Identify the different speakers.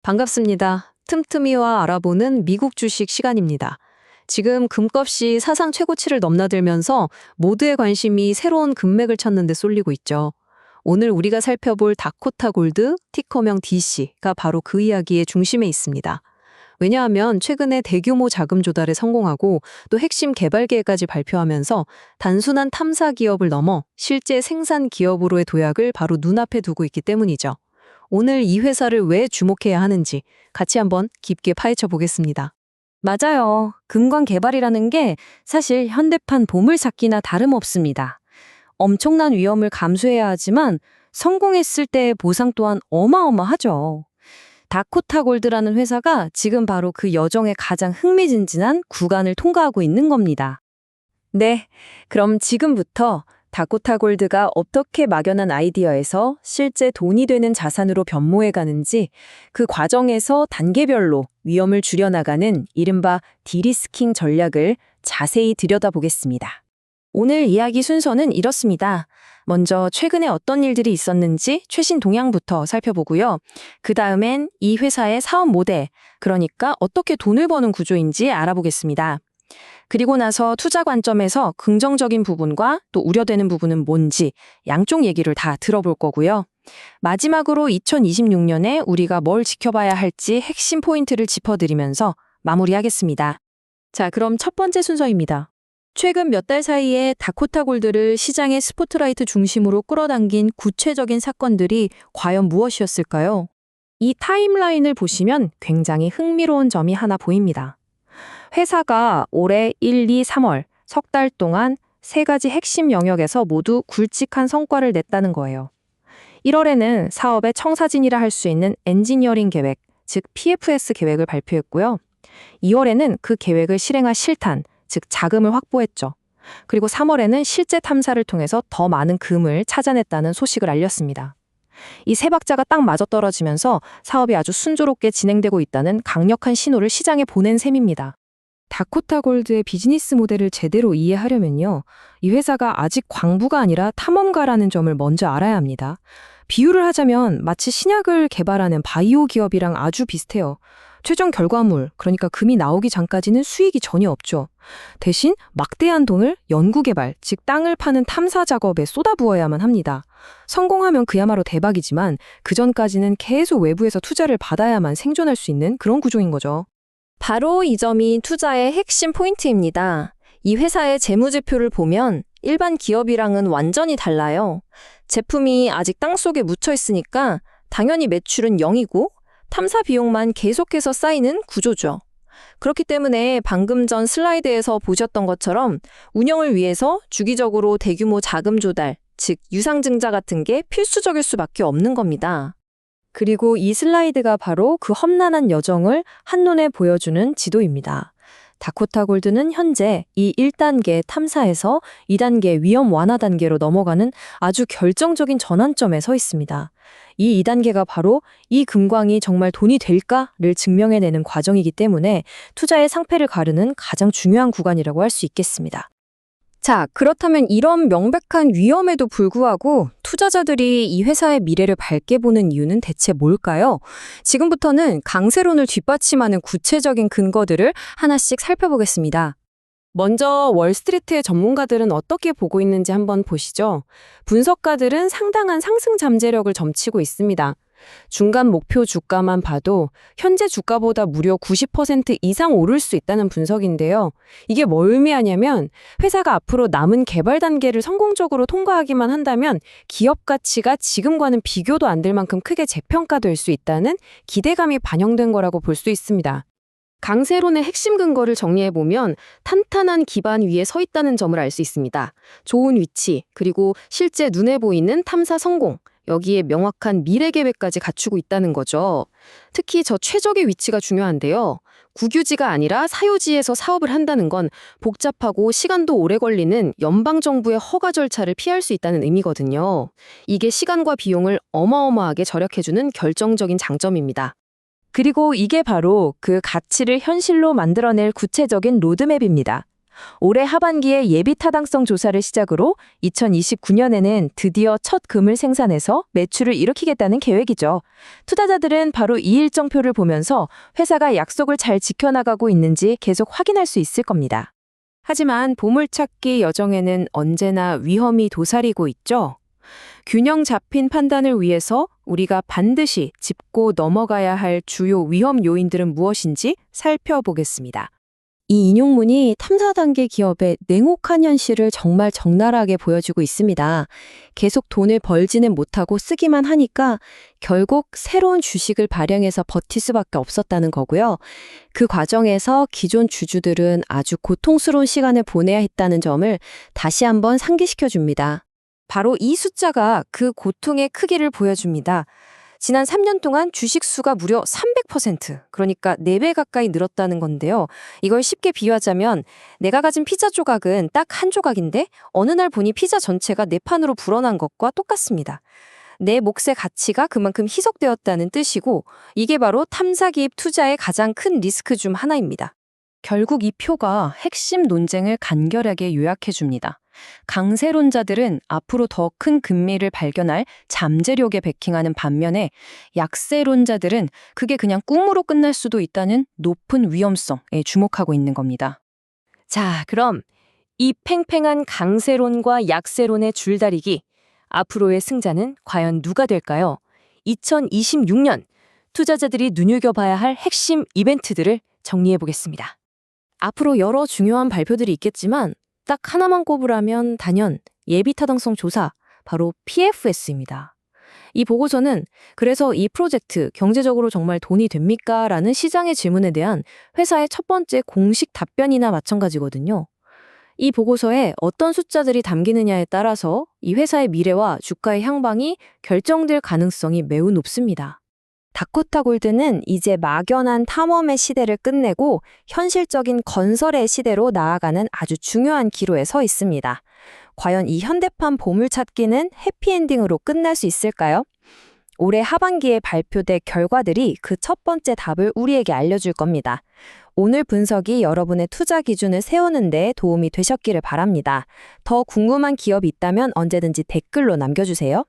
Speaker 1: 반갑습니다. 틈틈이와 알아보는 미국 주식 시간입니다. 지금 금값이 사상 최고치를 넘나들면서 모두의 관심이 새로운 금맥을 찾는 데 쏠리고 있죠. 오늘 우리가 살펴볼 다코타 골드, 티커명 DC가 바로 그 이야기의 중심에 있습니다. 왜냐하면 최근에 대규모 자금 조달에 성공하고 또 핵심 개발 계획까지 발표하면서 단순한 탐사 기업을 넘어 실제 생산 기업으로의 도약을 바로 눈앞에 두고 있기 때문이죠. 오늘 이 회사를 왜 주목해야 하는지 같이 한번 깊게 파헤쳐 보겠습니다.
Speaker 2: 맞아요. 금광 개발이라는 게 사실 현대판 보물찾기나 다름없습니다. 엄청난 위험을 감수해야 하지만 성공했을 때의 보상 또한 어마어마하죠. 다코타 골드라는 회사가 지금 바로 그 여정의 가장 흥미진진한 구간을 통과하고 있는 겁니다. 네, 그럼 지금부터 다코타 골드가 어떻게 막연한 아이디어에서 실제 돈이 되는 자산으로 변모해 가는지 그 과정에서 단계별로 위험을 줄여나가는 이른바 디리스킹 전략을 자세히 들여다보겠습니다. 오늘 이야기 순서는 이렇습니다. 먼저 최근에 어떤 일들이 있었는지 최신 동향부터 살펴보고요. 그 다음엔 이 회사의 사업 모델, 그러니까 어떻게 돈을 버는 구조인지 알아보겠습니다. 그리고 나서 투자 관점에서 긍정적인 부분과 또 우려되는 부분은 뭔지 양쪽 얘기를 다 들어볼 거고요. 마지막으로 2026년에 우리가 뭘 지켜봐야 할지 핵심 포인트를 짚어드리면서 마무리하겠습니다. 자, 그럼 첫 번째 순서입니다. 최근 몇 달 사이에 다코타 골드를 시장의 스포트라이트 중심으로 끌어당긴 구체적인 사건들이 과연 무엇이었을까요? 이 타임라인을 보시면 굉장히 흥미로운 점이 하나 보입니다. 회사가 올해 1, 2, 3월 석 달 동안 세 가지 핵심 영역에서 모두 굵직한 성과를 냈다는 거예요. 1월에는 사업의 청사진이라 할 수 있는 엔지니어링 계획, 즉 PFS 계획을 발표했고요. 2월에는 그 계획을 실행할 실탄, 즉 자금을 확보했죠. 그리고 3월에는 실제 탐사를 통해서 더 많은 금을 찾아냈다는 소식을 알렸습니다. 이 세 박자가 딱 맞아떨어지면서 사업이 아주 순조롭게 진행되고 있다는 강력한 신호를 시장에 보낸 셈입니다. 다코타 골드의 비즈니스 모델을 제대로 이해하려면요, 이 회사가 아직 광부가 아니라 탐험가라는 점을 먼저 알아야 합니다. 비유를 하자면 마치 신약을 개발하는 바이오 기업이랑 아주 비슷해요. 최종 결과물, 그러니까 금이 나오기 전까지는 수익이 전혀 없죠. 대신 막대한 돈을 연구개발, 즉 땅을 파는 탐사 작업에 쏟아부어야만 합니다. 성공하면 그야말로 대박이지만 그 전까지는 계속 외부에서 투자를 받아야만 생존할 수 있는 그런 구조인 거죠. 바로 이 점이 투자의 핵심 포인트입니다. 이 회사의 재무제표를 보면 일반 기업이랑은 완전히 달라요. 제품이 아직 땅속에 묻혀 있으니까 당연히 매출은 0이고 탐사 비용만 계속해서 쌓이는 구조죠. 그렇기 때문에 방금 전 슬라이드에서 보셨던 것처럼 운영을 위해서 주기적으로 대규모 자금 조달, 즉 유상증자 같은 게 필수적일 수밖에 없는 겁니다. 그리고 이 슬라이드가 바로 그 험난한 여정을 한눈에 보여주는 지도입니다. 다코타 골드는 현재 이 1단계 탐사에서 2단계 위험 완화 단계로 넘어가는 아주 결정적인 전환점에 서 있습니다. 이 2단계가 바로 이 금광이 정말 돈이 될까를 증명해내는 과정이기 때문에 투자의 상패를 가르는 가장 중요한 구간이라고 할 수 있겠습니다. 자, 그렇다면 이런 명백한 위험에도 불구하고 투자자들이 이 회사의 미래를 밝게 보는 이유는 대체 뭘까요? 지금부터는 강세론을 뒷받침하는 구체적인 근거들을 하나씩 살펴보겠습니다. 먼저 월스트리트의 전문가들은 어떻게 보고 있는지 한번 보시죠. 분석가들은 상당한 상승 잠재력을 점치고 있습니다. 중간 목표 주가만 봐도 현재 주가보다 무려 90% 이상 오를 수 있다는 분석인데요. 이게 뭘 의미하냐면 회사가 앞으로 남은 개발 단계를 성공적으로 통과하기만 한다면 기업 가치가 지금과는 비교도 안 될 만큼 크게 재평가될 수 있다는 기대감이 반영된 거라고 볼 수 있습니다. 강세론의 핵심 근거를 정리해보면 탄탄한 기반 위에 서 있다는 점을 알 수 있습니다. 좋은 위치, 그리고 실제 눈에 보이는 탐사 성공, 여기에 명확한 미래 계획까지 갖추고 있다는 거죠. 특히 저 최적의 위치가 중요한데요. 국유지가 아니라 사유지에서 사업을 한다는 건 복잡하고 시간도 오래 걸리는 연방정부의 허가 절차를 피할 수 있다는 의미거든요. 이게 시간과 비용을 어마어마하게 절약해주는 결정적인 장점입니다. 그리고 이게 바로 그 가치를 현실로 만들어낼 구체적인 로드맵입니다. 올해 하반기에 예비 타당성 조사를 시작으로 2029년에는 드디어 첫 금을 생산해서 매출을 일으키겠다는 계획이죠. 투자자들은 바로 이 일정표를 보면서 회사가 약속을 잘 지켜나가고 있는지 계속 확인할 수 있을 겁니다. 하지만 보물찾기 여정에는 언제나 위험이 도사리고 있죠. 균형 잡힌 판단을 위해서 우리가 반드시 짚고 넘어가야 할 주요 위험 요인들은 무엇인지 살펴보겠습니다. 이 인용문이 탐사 단계 기업의 냉혹한 현실을 정말 적나라하게 보여주고 있습니다. 계속 돈을 벌지는 못하고 쓰기만 하니까 결국 새로운 주식을 발행해서 버틸 수밖에 없었다는 거고요. 그 과정에서 기존 주주들은 아주 고통스러운 시간을 보내야 했다는 점을 다시 한번 상기시켜 줍니다. 바로 이 숫자가 그 고통의 크기를 보여줍니다. 지난 3년 동안 주식 수가 무려 300%, 그러니까 4배 가까이 늘었다는 건데요. 이걸 쉽게 비유하자면 내가 가진 피자 조각은 딱 한 조각인데 어느 날 보니 피자 전체가 네 판으로 불어난 것과 똑같습니다. 내 몫의 가치가 그만큼 희석되었다는 뜻이고 이게 바로 탐사 기업 투자의 가장 큰 리스크 중 하나입니다. 결국 이 표가 핵심 논쟁을 간결하게 요약해 줍니다. 강세론자들은 앞으로 더 큰 금리를 발견할 잠재력에 베킹하는 반면에 약세론자들은 그게 그냥 꿈으로 끝날 수도 있다는 높은 위험성에 주목하고 있는 겁니다. 자, 그럼 이 팽팽한 강세론과 약세론의 줄다리기, 앞으로의 승자는 과연 누가 될까요? 2026년 투자자들이 눈여겨봐야 할 핵심 이벤트들을 정리해 보겠습니다. 앞으로 여러 중요한 발표들이 있겠지만 딱 하나만 꼽으라면 단연 예비 타당성 조사, 바로 PFS입니다. 이 보고서는 그래서 이 프로젝트 경제적으로 정말 돈이 됩니까? 라는 시장의 질문에 대한 회사의 첫 번째 공식 답변이나 마찬가지거든요. 이 보고서에 어떤 숫자들이 담기느냐에 따라서 이 회사의 미래와 주가의 향방이 결정될 가능성이 매우 높습니다. 다코타 골드는 이제 막연한 탐험의 시대를 끝내고 현실적인 건설의 시대로 나아가는 아주 중요한 기로에 서 있습니다. 과연 이 현대판 보물찾기는 해피엔딩으로 끝날 수 있을까요? 올해 하반기에 발표될 결과들이 그 첫 번째 답을 우리에게 알려줄 겁니다. 오늘 분석이 여러분의 투자 기준을 세우는 데 도움이 되셨기를 바랍니다. 더 궁금한 기업이 있다면 언제든지 댓글로 남겨주세요.